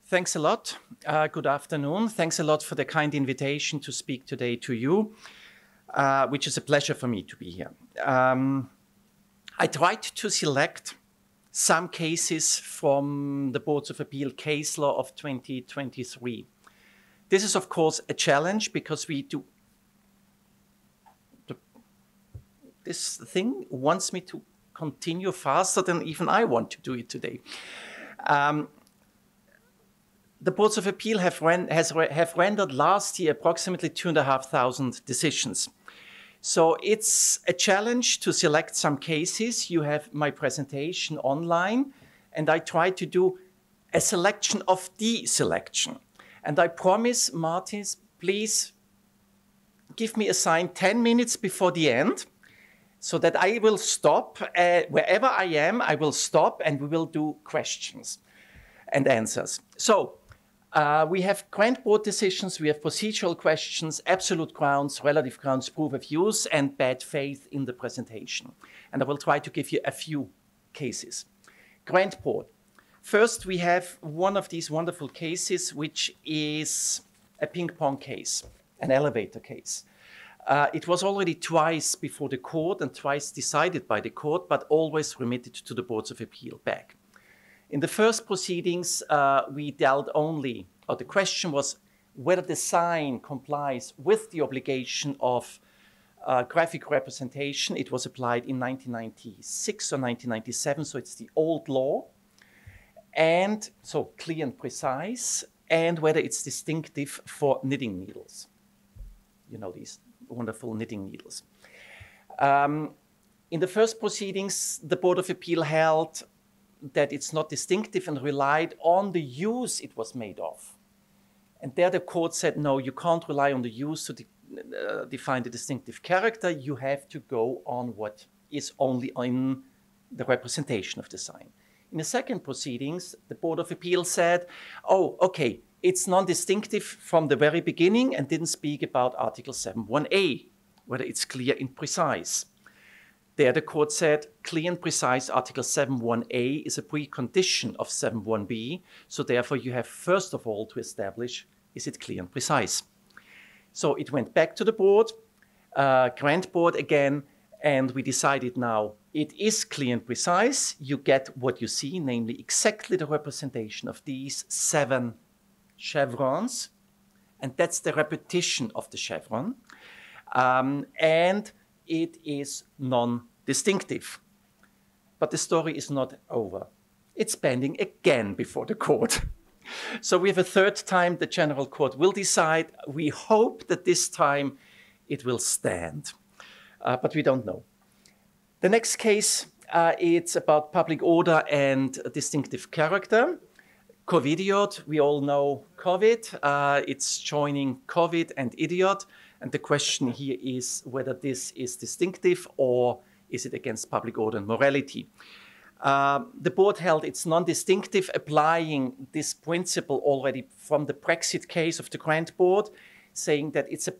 Thanks a lot. Good afternoon. Thanks a lot for the kind invitation to speak today to you, which is a pleasure for me to be here. I tried to select some cases from the Boards of Appeal case law of 2023. This is, of course, a challenge because this thing wants me to continue faster than even I want to do it today. The Boards of Appeal have rendered last year approximately 2,500 decisions. So it's a challenge to select some cases. You have my presentation online, and I try to do a selection of the selection. And I promise, Martis, please give me a sign 10 minutes before the end so that I will stop. Wherever I am, I will stop and we will do questions and answers. So we have grant board decisions, we have procedural questions, absolute grounds, relative grounds, proof of use, and bad faith in the presentation. And I will try to give you a few cases. Grant board. First, we have one of these wonderful cases, which is a ping pong case, an elevator case. It was already twice before the court and twice decided by the court, but always remitted to the Boards of Appeal back. In the first proceedings, we dealt only, or the question was whether the sign complies with the obligation of graphic representation. It was applied in 1996 or 1997, so it's the old law. And so clear and precise, and whether it's distinctive for knitting needles. You know, these wonderful knitting needles. In the first proceedings, the Board of Appeal held that it's not distinctive and relied on the use it was made of. And there the court said, no, you can't rely on the use to define the distinctive character. You have to go on what is only in the representation of the sign. In the second proceedings, the Board of Appeal said, oh, okay, it's non-distinctive from the very beginning and didn't speak about Article 7.1a, whether it's clear and precise. There the court said, clear and precise Article 7.1a is a precondition of 7.1b, so therefore you have first of all to establish, is it clear and precise? So it went back to the board, grant board again, and we decided now it is clear and precise. You get what you see, namely exactly the representation of these 7 chevrons, and that's the repetition of the chevron, and it is non-distinctive. But the story is not over. It's pending again before the court. So we have a third time the General Court will decide. We hope that this time it will stand, but we don't know. The next case, it's about public order and distinctive character. COVIDiot, we all know COVID. It's joining COVID and idiot. And the question here is whether this is distinctive or is it against public order and morality. The board held it's non-distinctive, applying this principle already from the Brexit case of the grant board, saying that it's a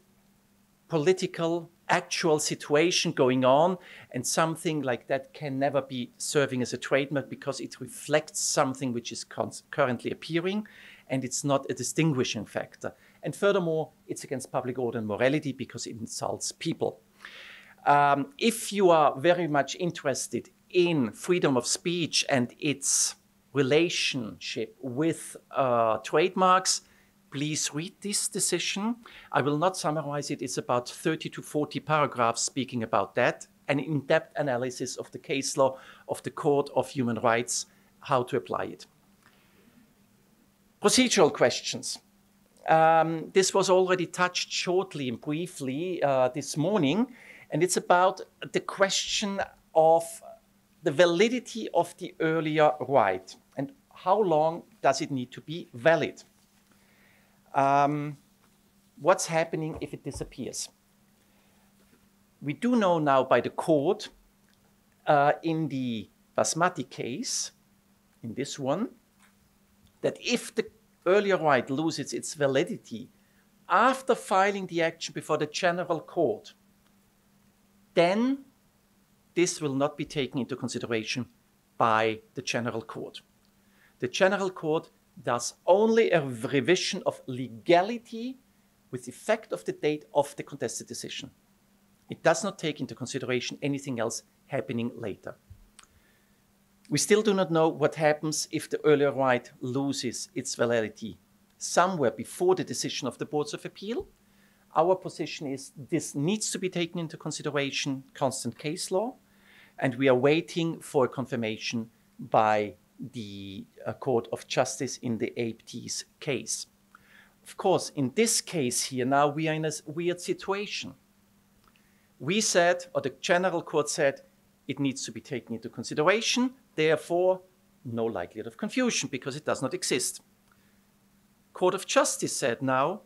political, actual situation going on, and something like that can never be serving as a trademark because it reflects something which is currently appearing, and it's not a distinguishing factor. And furthermore, it's against public order and morality because it insults people. If you are very much interested in freedom of speech and its relationship with trademarks, please read this decision. I will not summarize it. It's about 30 to 40 paragraphs speaking about that, an in-depth analysis of the case law of the Court of Human Rights, how to apply it. Procedural questions. This was already touched shortly and briefly this morning, and it's about the question of the validity of the earlier right and how long does it need to be valid. What's happening if it disappears? We do know now by the court in the Basmati case, in this one, that if the earlier right loses its validity after filing the action before the General Court, then this will not be taken into consideration by the General Court. The General Court does only a revision of legality with effect of the date of the contested decision. It does not take into consideration anything else happening later. We still do not know what happens if the earlier right loses its validity somewhere before the decision of the Boards of Appeal. Our position is this needs to be taken into consideration, constant case law, and we are waiting for a confirmation by the Court of Justice in the APT's case. Of course, in this case here now, we are in a weird situation. We said, or the General Court said, it needs to be taken into consideration, therefore, no likelihood of confusion because it does not exist. Court of Justice said now,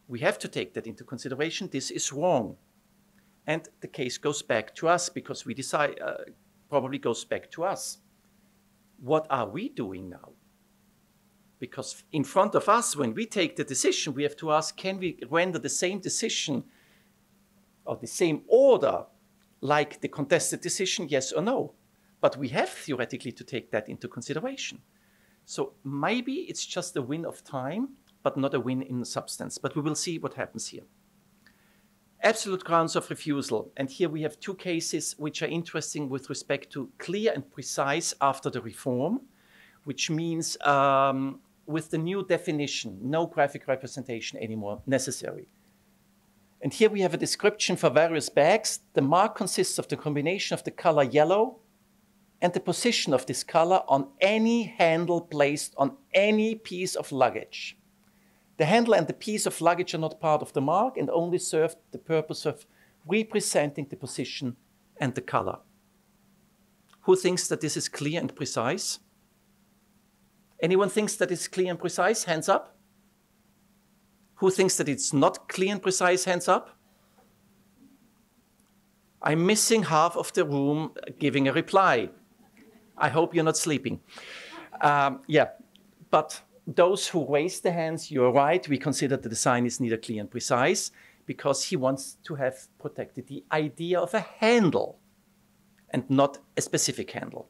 we have to take that into consideration, this is wrong. And the case goes back to us because we decide, probably goes back to us. What are we doing now? Because in front of us, when we take the decision, we have to ask, can we render the same decision or the same order like the contested decision, yes or no? But we have theoretically to take that into consideration. So maybe it's just a win of time, but not a win in substance. But we will see what happens here. Absolute grounds of refusal. And here we have two cases which are interesting with respect to clear and precise after the reform, which means with the new definition, no graphic representation anymore necessary. And here we have a description for various bags. The mark consists of the combination of the color yellow and the position of this color on any handle placed on any piece of luggage. The handle and the piece of luggage are not part of the mark and only serve the purpose of representing the position and the color. Who thinks that this is clear and precise? Anyone thinks that it's clear and precise? Hands up. Who thinks that it's not clear and precise? Hands up. I'm missing half of the room giving a reply. I hope you're not sleeping. Yeah, but those who raise their hands, you're right. We consider the design is neither clear and precise because he wants to have protected the idea of a handle and not a specific handle.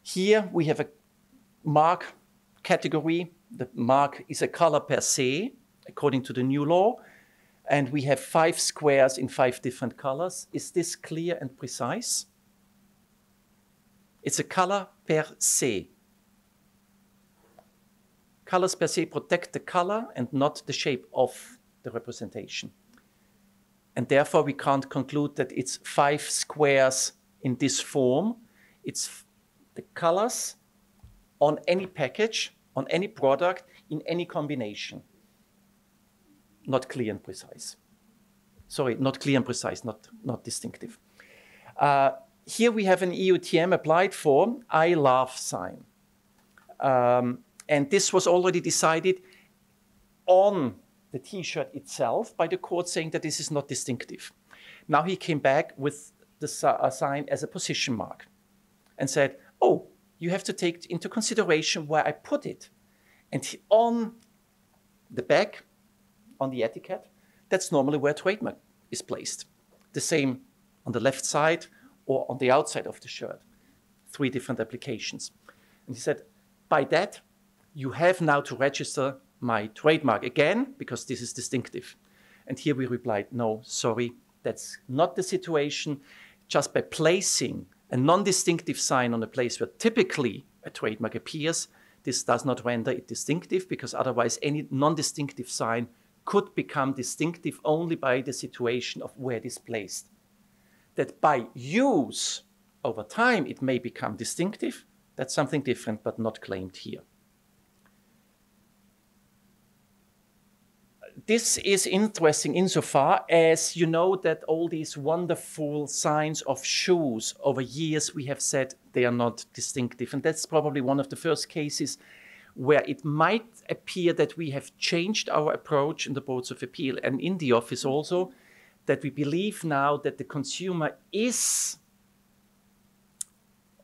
Here we have a mark category. The mark is a color per se, according to the new law. And we have 5 squares in 5 different colors. Is this clear and precise? It's a color per se. Colors per se protect the color and not the shape of the representation. And therefore, we can't conclude that it's 5 squares in this form. It's the colors on any package, on any product, in any combination. Not clear and precise. Sorry, not clear and precise, not distinctive. Here we have an EUTM applied for I love sign. And this was already decided on the T-shirt itself by the court saying that this is not distinctive. Now he came back with the sign as a position mark and said, oh, you have to take into consideration where I put it. And on the back, on the etiquette, that's normally where trademark is placed. The same on the left side or on the outside of the shirt. 3 different applications. And he said, by that, you have now to register my trademark again, because this is distinctive. And here we replied, no, sorry, that's not the situation. Just by placing a non-distinctive sign on a place where typically a trademark appears, this does not render it distinctive, because otherwise any non-distinctive sign could become distinctive only by the situation of where it is placed. That by use over time it may become distinctive, that's something different but not claimed here. This is interesting insofar as you know that all these wonderful signs of shoes over years we have said they are not distinctive. And that's probably one of the first cases where it might appear that we have changed our approach in the Boards of Appeal and in the office also, that we believe now that the consumer is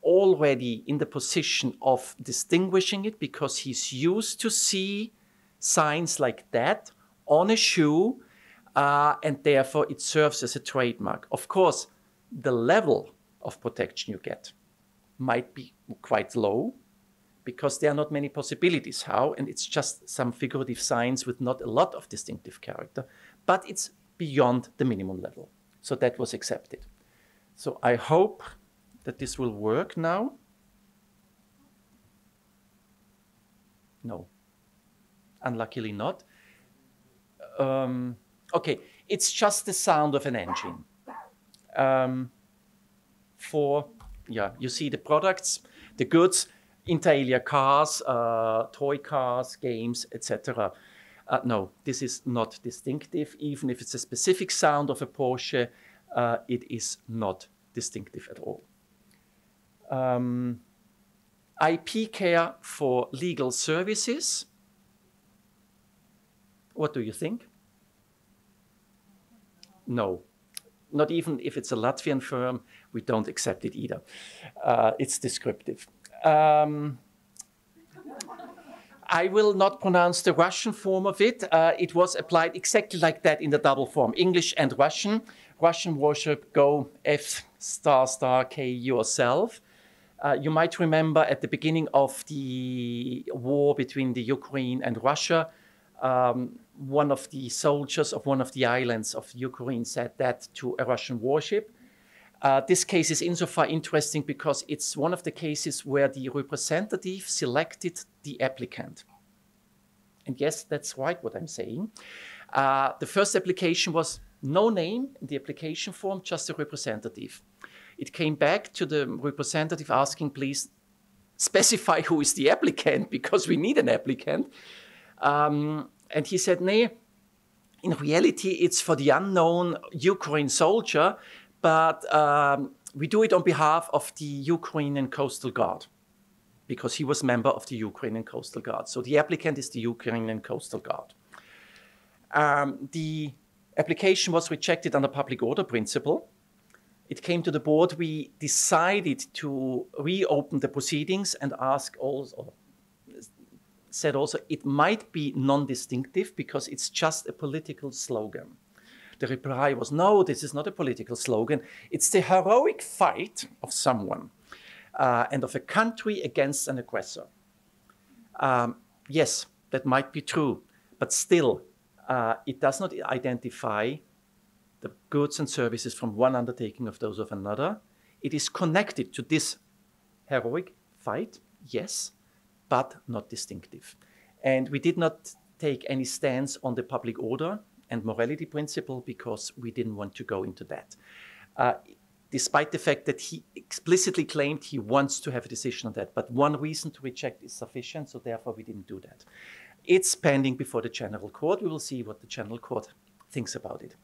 already in the position of distinguishing it because he's used to see signs like that on a shoe, and therefore it serves as a trademark. Of course, the level of protection you get might be quite low, because there are not many possibilities how, and it's just some figurative signs with not a lot of distinctive character, but it's beyond the minimum level. So that was accepted. So I hope that this will work now. No, unluckily not. Okay, it's just the sound of an engine. You see the products, the goods, inter alia cars, toy cars, games, etc. No, this is not distinctive. Even if it's a specific sound of a Porsche, it is not distinctive at all. IP care for legal services. What do you think? No, not even if it's a Latvian firm, we don't accept it either. It's descriptive. I will not pronounce the Russian form of it. It was applied exactly like that in the double form, English and Russian. Russian worship, go F ** K yourself. You might remember at the beginning of the war between the Ukraine and Russia, one of the soldiers of one of the islands of Ukraine said that to a Russian warship. This case is insofar interesting because it's one of the cases where the representative selected the applicant. And yes, that's right what I'm saying. The first application was no name in the application form, just a representative. It came back to the representative asking, please specify who is the applicant because we need an applicant. And he said, no, in reality, it's for the unknown Ukraine soldier, but we do it on behalf of the Ukrainian Coastal Guard because he was a member of the Ukrainian Coastal Guard. So the applicant is the Ukrainian Coastal Guard. The application was rejected under public order principle. It came to the board. We decided to reopen the proceedings and said also it might be non-distinctive because it's just a political slogan. The reply was, no, this is not a political slogan. It's the heroic fight of someone and of a country against an aggressor. Yes, that might be true, but still, it does not identify the goods and services from one undertaking of those of another. It is connected to this heroic fight, yes, but not distinctive. And we did not take any stance on the public order and morality principle because we didn't want to go into that. Despite the fact that he explicitly claimed he wants to have a decision on that, but one reason to reject is sufficient, so therefore we didn't do that. It's pending before the General Court. We will see what the General Court thinks about it.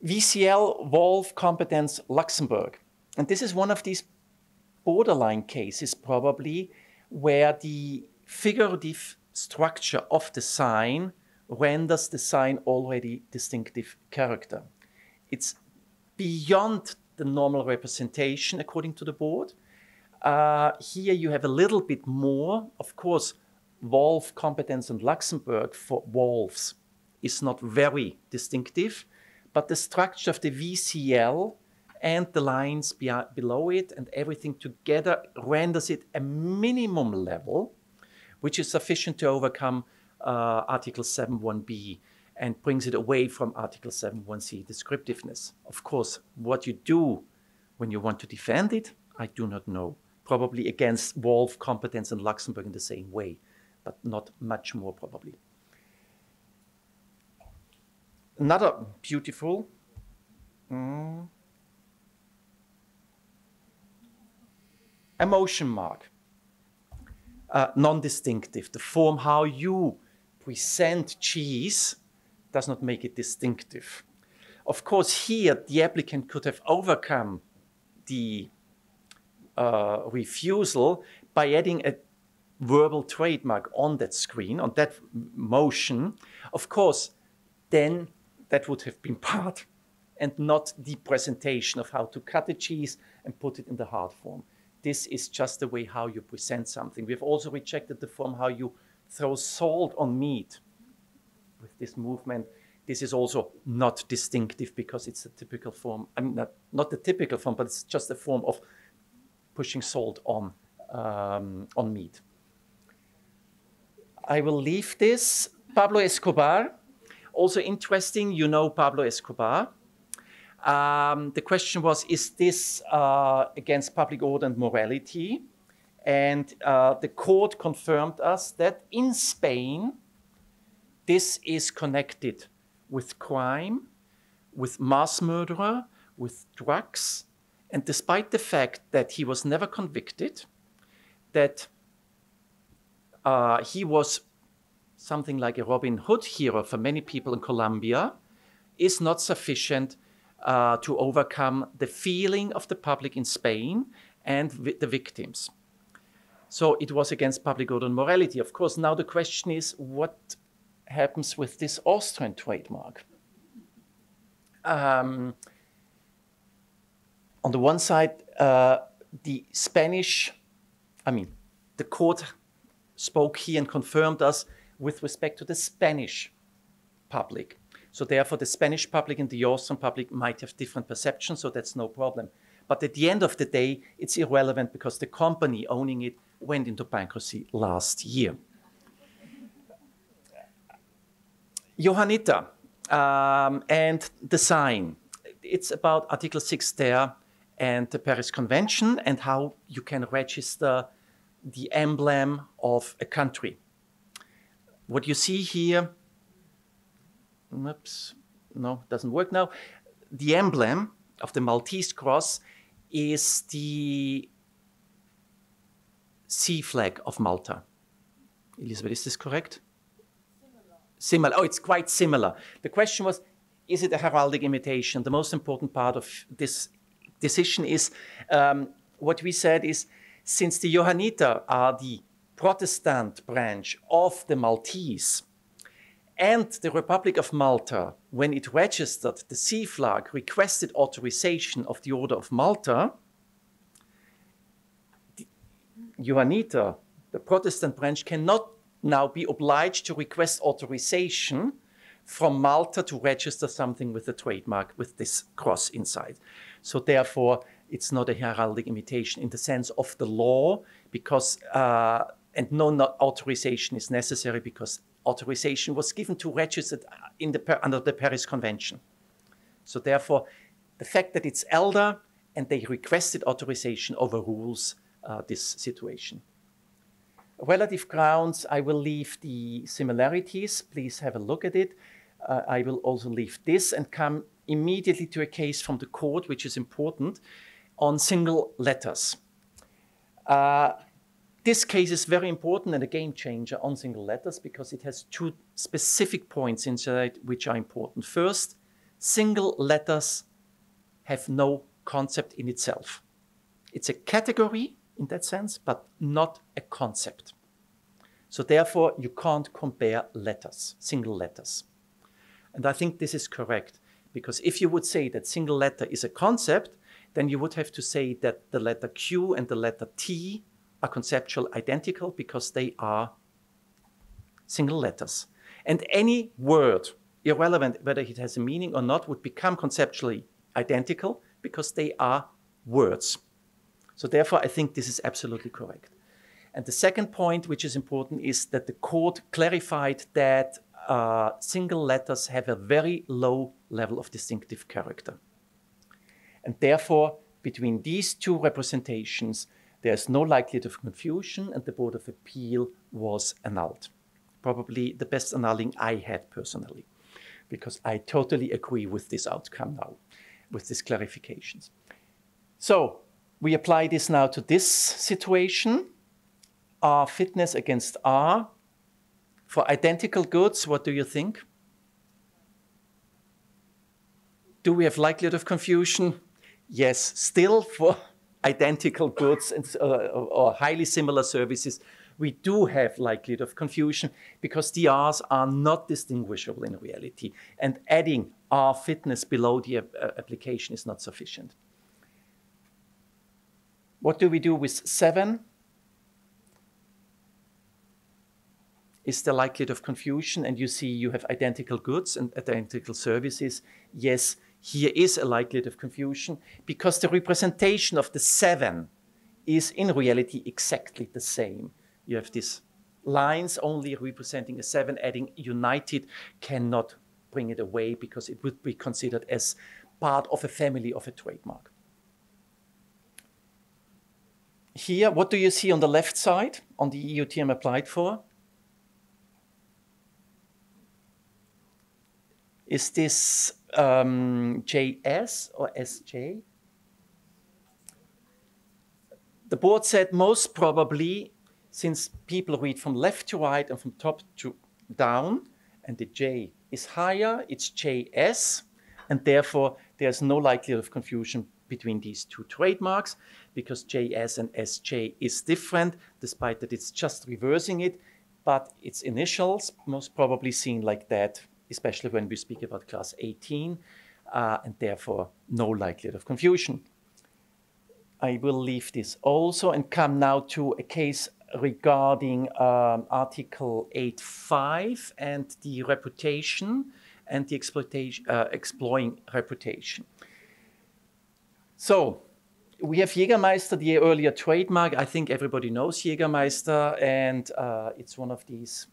VCL, Wolf, Competence, Luxembourg. And this is one of these borderline cases probably where the figurative structure of the sign renders the sign already distinctive character. It's beyond the normal representation according to the board. Here you have a little bit more. Of course, Wolf, Competence, and Luxembourg for wolves is not very distinctive, but the structure of the VCL and the lines below it and everything together renders it a minimum level, which is sufficient to overcome Article 7.1b and brings it away from Article 7.1c descriptiveness. Of course, what you do when you want to defend it, I do not know. Probably against Wolf, Competence, and Luxembourg in the same way, but not much more probably. Another beautiful emotion mark, non-distinctive. The form how you present cheese does not make it distinctive. Of course, here the applicant could have overcome the refusal by adding a verbal trademark on that screen, on that motion. Of course, then that would have been part and not the presentation of how to cut the cheese and put it in the hard form. This is just the way how you present something. We've also rejected the form how you throw salt on meat with this movement. This is also not distinctive because it's a typical form. I mean, not the typical form, but it's just a form of pushing salt on on meat. I will leave this. Pablo Escobar, also interesting, you know Pablo Escobar. The question was, is this against public order and morality? And the court confirmed us that in Spain, this is connected with crime, with mass murderer, with drugs. And despite the fact that he was never convicted, that he was something like a Robin Hood hero for many people in Colombia, is not sufficient to overcome the feeling of the public in Spain and the victims. So it was against public order and morality. Of course, now the question is, what happens with this Austrian trademark? On the one side, the Spanish, the court spoke here and confirmed us with respect to the Spanish public. So therefore, the Spanish public and the Austrian public might have different perceptions, so that's no problem. But at the end of the day, it's irrelevant because the company owning it went into bankruptcy last year. Johanniter and the sign. It's about Article 6 there and the Paris Convention and how you can register the emblem of a country. What you see here, oops, no, doesn't work now. The emblem of the Maltese cross is the sea flag of Malta. Elisabeth, is this correct? Similar. Oh, it's quite similar. The question was, is it a heraldic imitation? The most important part of this decision is, what we said is, since the Johanniter are the Protestant branch of the Maltese, and the Republic of Malta, when it registered the sea flag, requested authorization of the Order of Malta, the Johanniter, the Protestant branch, cannot now be obliged to request authorization from Malta to register something with the trademark with this cross inside. So therefore, it's not a heraldic imitation in the sense of the law, because and no authorization is necessary because authorization was given to register under the Paris Convention. So therefore, the fact that it's elder and they requested authorization overrules this situation. Relative grounds, I will leave the similarities. Please have a look at it. I will also leave this and come immediately to a case from the court, which is important, on single letters. This case is very important and a game changer on single letters because it has two specific points inside which are important. First, single letters have no concept in itself. It's a category in that sense, but not a concept. So therefore, you can't compare letters, single letters. And I think this is correct, because if you would say that single letter is a concept, then you would have to say that the letter Q and the letter T are conceptually identical because they are single letters. And any word, irrelevant whether it has a meaning or not, would become conceptually identical because they are words. So therefore, I think this is absolutely correct. And the second point, which is important, is that the court clarified that single letters have a very low level of distinctive character. And therefore, between these two representations, there's no likelihood of confusion, and the Board of Appeal was annulled. Probably the best annulling I had personally, because I totally agree with this outcome now, with these clarifications. So we apply this now to this situation. R fitness against R. For identical goods, what do you think? Do we have likelihood of confusion? Yes, still for identical goods and, or highly similar services, we do have likelihood of confusion because the R's are not distinguishable in reality. And adding R fitness below the application is not sufficient. What do we do with 7? Is the likelihood of confusion? And you see you have identical goods and identical services. Yes, here is a likelihood of confusion because the representation of the 7 is in reality exactly the same. You have these lines only representing a 7, adding united cannot bring it away because it would be considered as part of a family of a trademark. Here, what do you see on the left side on the EU term applied for? Is this JS or SJ? The board said most probably, since people read from left to right and from top to down, and the J is higher, it's JS, and therefore there's no likelihood of confusion between these two trademarks, because JS and SJ is different, despite that it's just reversing it, but its initials most probably seen like that, especially when we speak about class 18, and therefore no likelihood of confusion. I will leave this also and come now to a case regarding Article 8.5 and the reputation and the exploiting reputation. So we have Jägermeister, the earlier trademark. I think everybody knows Jägermeister, and it's one of these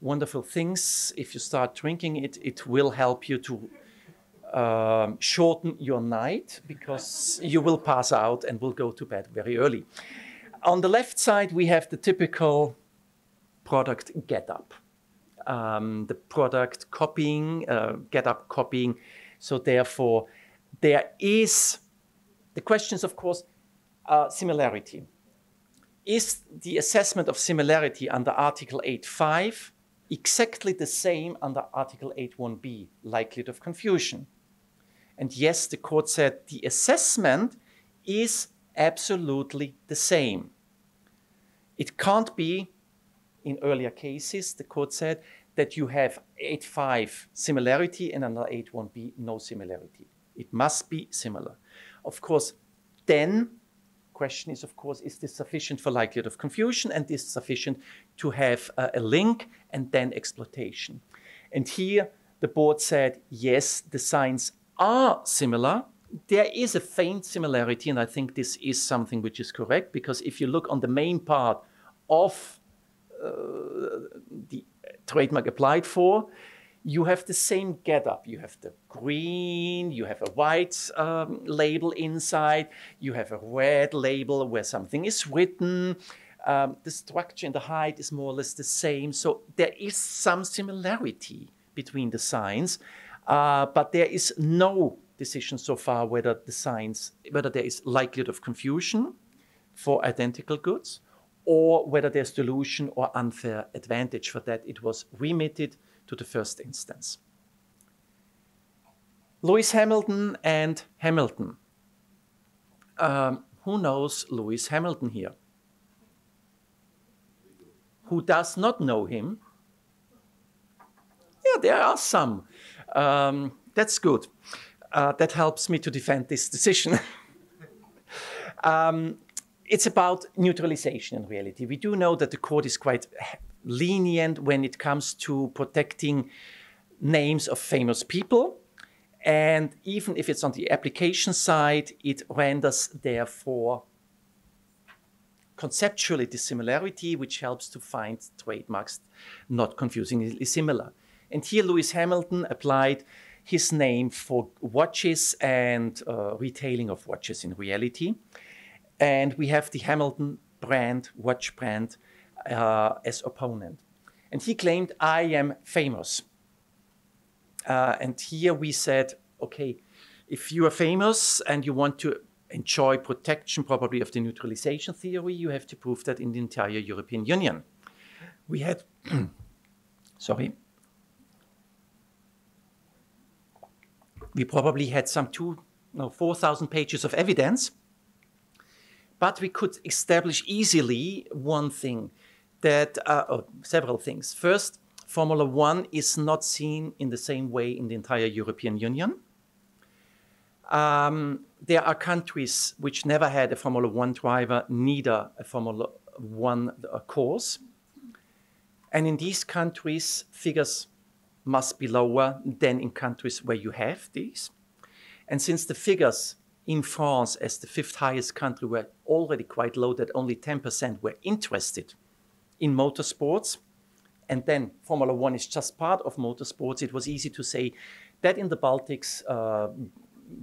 wonderful things. If you start drinking it, it will help you to shorten your night, because you will pass out and will go to bed very early. On the left side, we have the typical product get-up. The product copying, get-up copying. So therefore, there is, the question is, of course, similarity. Is the assessment of similarity under Article 8.5 exactly the same under Article 8.1b, likelihood of confusion? And yes, the court said the assessment is absolutely the same. It can't be, in earlier cases, the court said, that you have 8.5 similarity and under 8.1b no similarity. It must be similar. Of course, then, question is, of course, is this sufficient for likelihood of confusion, and is sufficient to have a link and then exploitation? And here, the board said, yes, the signs are similar. There is a faint similarity, and I think this is something which is correct, because if you look on the main part of the trademark applied for, you have the same get-up. You have the green, you have a white label inside, you have a red label where something is written. The structure and the height is more or less the same. So there is some similarity between the signs, but there is no decision so far whether the signs, whether there is likelihood of confusion for identical goods, or whether there's delusion or unfair advantage. For that, it was remitted to the first instance. Lewis Hamilton and Hamilton. Who knows Lewis Hamilton here? Who does not know him? Yeah, there are some. That's good. That helps me to defend this decision. It's about neutralization in reality. We do know that the court is quite lenient when it comes to protecting names of famous people. And even if it's on the application side, it renders, therefore, conceptually dissimilarity, which helps to find trademarks not confusingly similar. And here Lewis Hamilton applied his name for watches and retailing of watches in reality. And we have the Hamilton brand, watch brand, as opponent. And he claimed, I am famous. And here we said, okay, if you are famous and you want to enjoy protection probably of the neutralization theory, you have to prove that in the entire European Union. We had, sorry, we probably had some 4,000 pages of evidence, but we could establish easily one thing, that, several things. First, Formula One is not seen in the same way in the entire European Union. There are countries which never had a Formula One driver, neither a Formula One course. And in these countries, figures must be lower than in countries where you have these. And since the figures in France, as the 5th highest country, were already quite low, that only 10% were interested in motorsports. And then Formula One is just part of motorsports. It was easy to say that in the Baltics,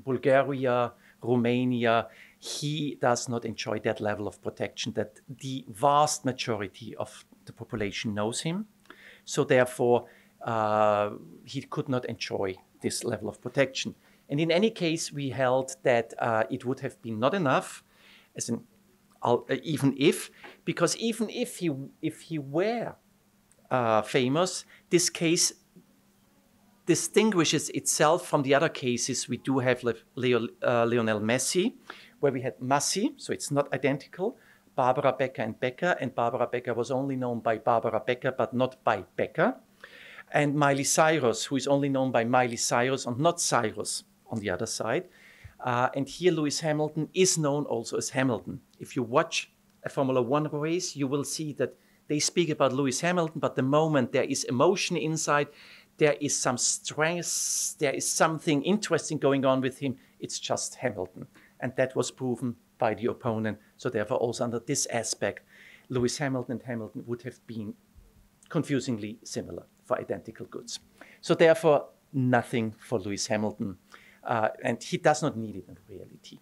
Bulgaria, Romania, he does not enjoy that level of protection, that the vast majority of the population knows him. So therefore, he could not enjoy this level of protection. And in any case, we held that it would have been not enough, as in, even if, because even if he were famous, this case distinguishes itself from the other cases. We do have Lionel Messi, where we had Massi, so it's not identical, Barbara Becker and Barbara Becker was only known by Barbara Becker, but not by Becker. And Miley Cyrus, who is only known by Miley Cyrus and not Cyrus on the other side. And here Lewis Hamilton is known also as Hamilton. If you watch a Formula One race, you will see that they speak about Lewis Hamilton, but the moment there is emotion inside, there is some stress, there is something interesting going on with him, it's just Hamilton. And that was proven by the opponent. So therefore, also under this aspect, Lewis Hamilton and Hamilton would have been confusingly similar for identical goods. So therefore, nothing for Lewis Hamilton. And he does not need it in reality.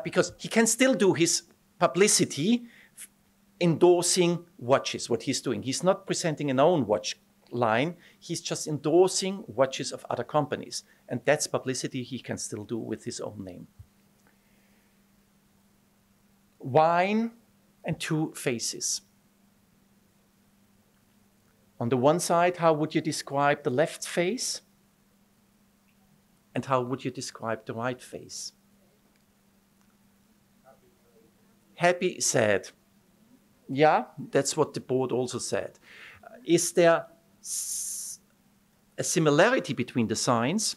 Because he can still do his publicity endorsing watches, what he's doing. He's not presenting an own watch line. He's just endorsing watches of other companies. And that's publicity he can still do with his own name. Wine and two faces. On the one side, how would you describe the left face? And how would you describe the right face? Happy, sad. Yeah, that's what the board also said. Is there a similarity between the signs?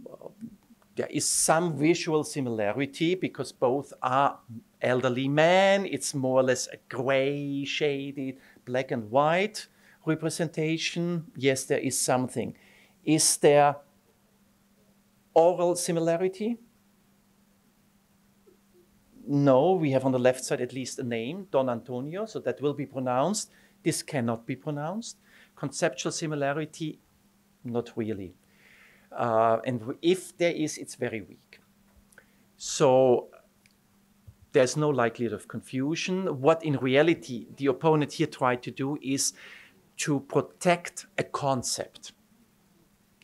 Well, there is some visual similarity because both are elderly men. It's more or less a gray shaded black and white representation. Yes, there is something. Is there oral similarity? No, we have on the left side at least a name, Don Antonio, so that will be pronounced. This cannot be pronounced. Conceptual similarity, not really. And if there is, it's very weak. So there's no likelihood of confusion. What in reality the opponent here tried to do is to protect a concept.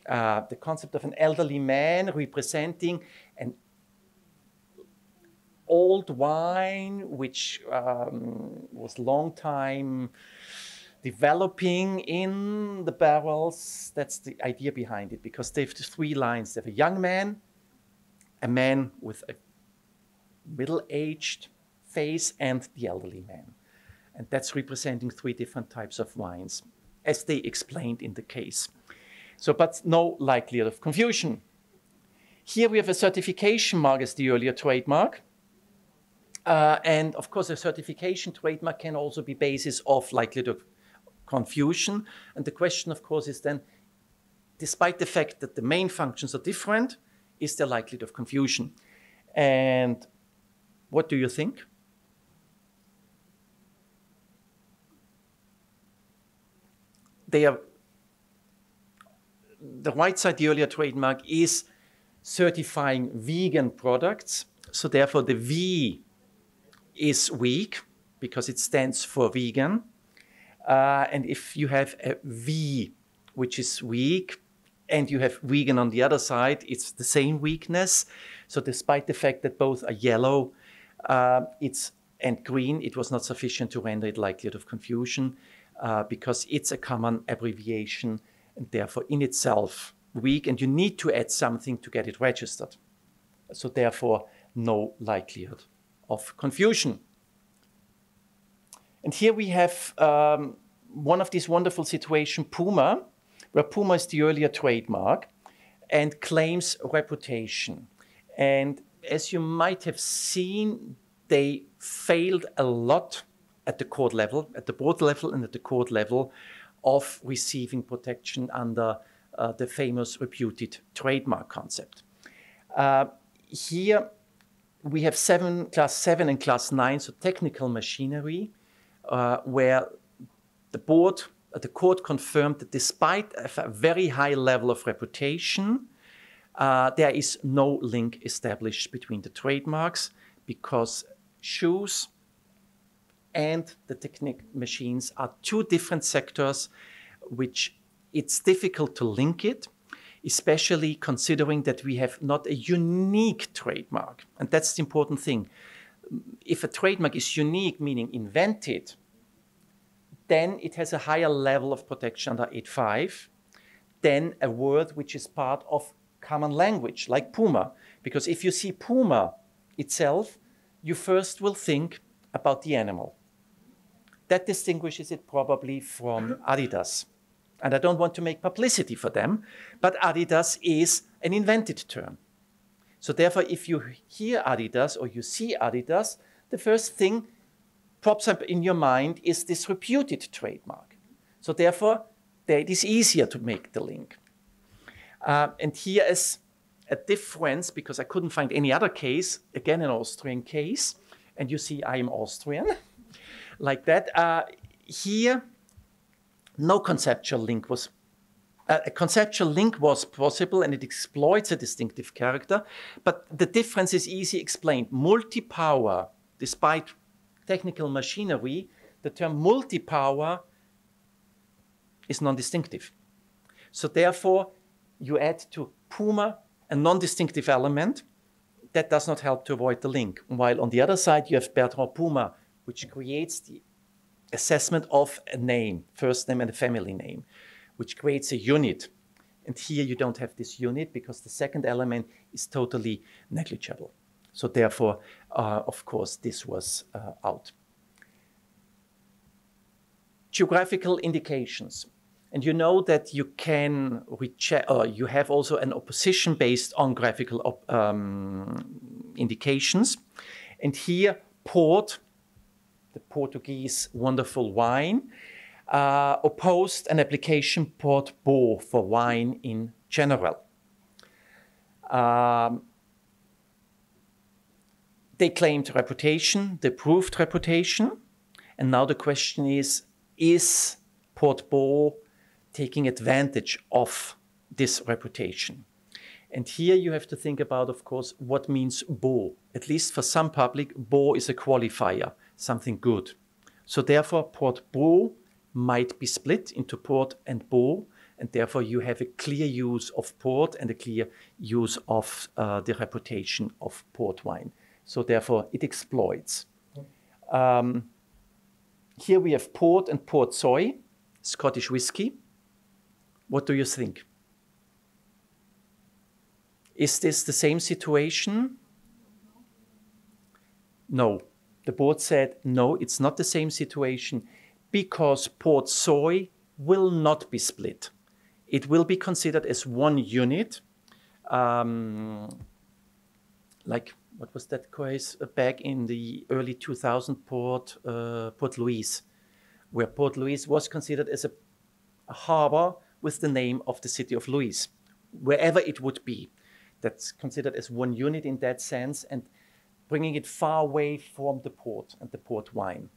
The concept of an elderly man representing an old wine, which was long time developing in the barrels. That's the idea behind it, because they have the three lines. They have a young man, a man with a middle-aged face, and the elderly man. And that's representing three different types of wines, as they explained in the case. So, but no likelihood of confusion. Here we have a certification mark as the earlier trademark. And of course, a certification trademark can also be basis of likelihood of confusion. And the question, of course, is then, despite the fact that the main functions are different, is there likelihood of confusion? And what do you think? They are, the right side, the earlier trademark, is certifying vegan products. So therefore, the V is weak because it stands for vegan. And if you have a V which is weak and you have vegan on the other side, it's the same weakness. So despite the fact that both are yellow and green, it was not sufficient to render it likelihood of confusion because it's a common abbreviation and therefore in itself weak, and you need to add something to get it registered. So therefore, no likelihood of confusion. And here we have one of these wonderful situations, Puma, where Puma is the earlier trademark and claims reputation. And as you might have seen, they failed a lot at the court level, at the board level and at the court level, of receiving protection under the famous reputed trademark concept. Here we have class 7 and class 9, so technical machinery, where the court confirmed that despite a very high level of reputation, there is no link established between the trademarks, because shoes and the technical machines are two different sectors, which it's difficult to link it, especially considering that we have not a unique trademark. And that's the important thing. If a trademark is unique, meaning invented, then it has a higher level of protection under 8.5 than a word which is part of common language, like Puma. Because if you see Puma itself, you first will think about the animal. That distinguishes it probably from Adidas. And I don't want to make publicity for them, but Adidas is an invented term. So therefore, if you hear Adidas or you see Adidas, the first thing pops up in your mind is this reputed trademark. So therefore, it is easier to make the link. And here is a difference, because I couldn't find any other case, again an Austrian case, and you see I am Austrian, like that. Here, no conceptual link was, a conceptual link was possible, and it exploits a distinctive character, but the difference is easy explained. Multi-power, despite technical machinery, the term multi-power is non-distinctive. So therefore, you add to Puma a non-distinctive element that does not help to avoid the link. While on the other side, you have Bertrand Puma, which creates the assessment of a name, first name and a family name, which creates a unit. And here you don't have this unit because the second element is totally negligible. So therefore, of course, this was out. Geographical indications. And you know that you can you have also an opposition based on graphical indications. And here, port, the Portuguese wonderful wine, opposed an application port beau for wine in general. They claimed reputation, they proved reputation, and now the question is port beau taking advantage of this reputation? And here you have to think about, of course, what means beau. At least for some public, beau is a qualifier, something good. So therefore, port beau might be split into port and beau, and therefore you have a clear use of port and a clear use of the reputation of port wine. So therefore, it exploits. Here we have port and port soy, Scottish whiskey. What do you think? Is this the same situation? No. The board said, no, it's not the same situation, because port soy will not be split. It will be considered as one unit, like, what was that case back in the early 2000s, Port Louis, where Port Louis was considered as a harbor with the name of the city of Louis, wherever it would be. That's considered as one unit in that sense, and bringing it far away from the port and the port wine.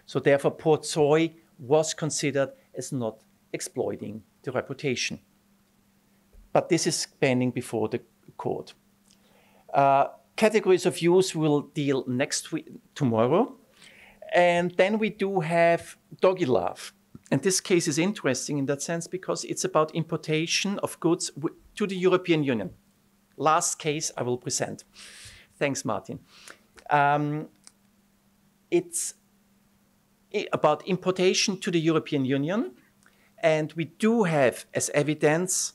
So therefore, port soy was considered as not exploiting the reputation. But this is pending before the court. Categories of use we'll deal next week, tomorrow. And then we do have doggy love. And this case is interesting in that sense because it's about importation of goods to the European Union. Last case I will present. Thanks, Martin. It's about importation to the European Union. And we do have as evidence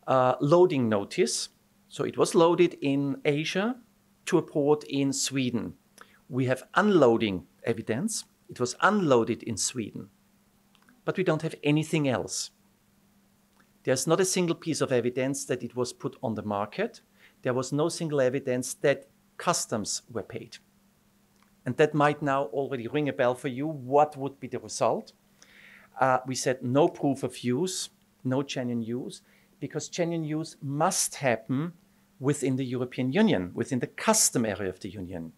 loading notice. So it was loaded in Asia to a port in Sweden. We have unloading evidence. It was unloaded in Sweden. But we don't have anything else. There's not a single piece of evidence that it was put on the market. There was no single evidence that customs were paid. And that might now already ring a bell for you. What would be the result? We said no proof of use, no genuine use, because genuine use must happen within the European Union, within the custom area of the Union.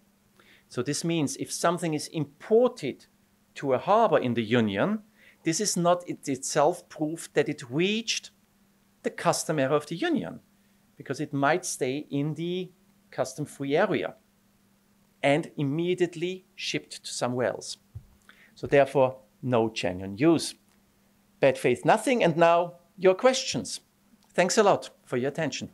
So this means if something is imported to a harbor in the Union, this is not itself proof that it reached the custom area of the Union, because it might stay in the custom-free area and immediately shipped to somewhere else. So therefore, no genuine use. Bad faith, nothing. And now your questions. Thanks a lot for your attention.